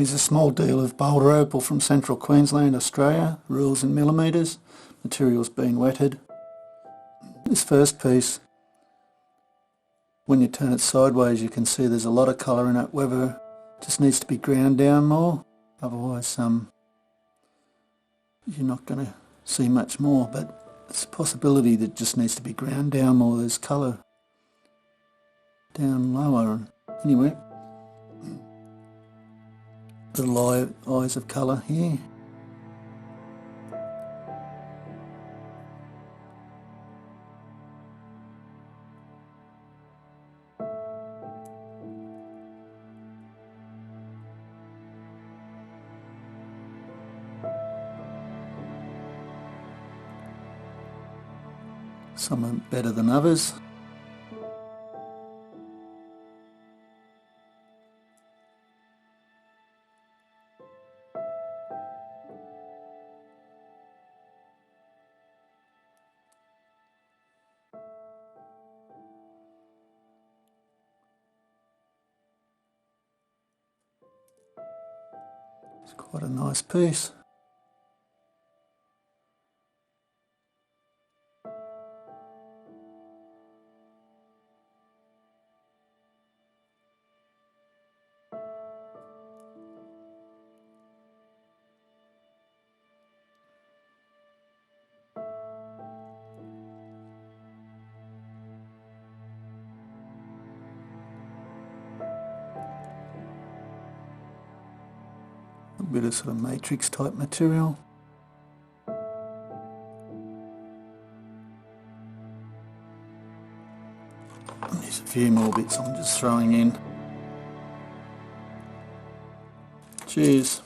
Here's a small deal of Boulder Opal from central Queensland, Australia. Rules in millimetres. Material's been wetted. This first piece, when you turn it sideways, you can see there's a lot of colour in it. Whether it just needs to be ground down more, otherwise you're not going to see much more, but it's a possibility that it just needs to be ground down more. There's colour down lower. Anyway, little eyes of colour here. Some are better than others. It's quite a nice piece. A bit of sort of matrix type material. And there's a few more bits I'm just throwing in. Cheers.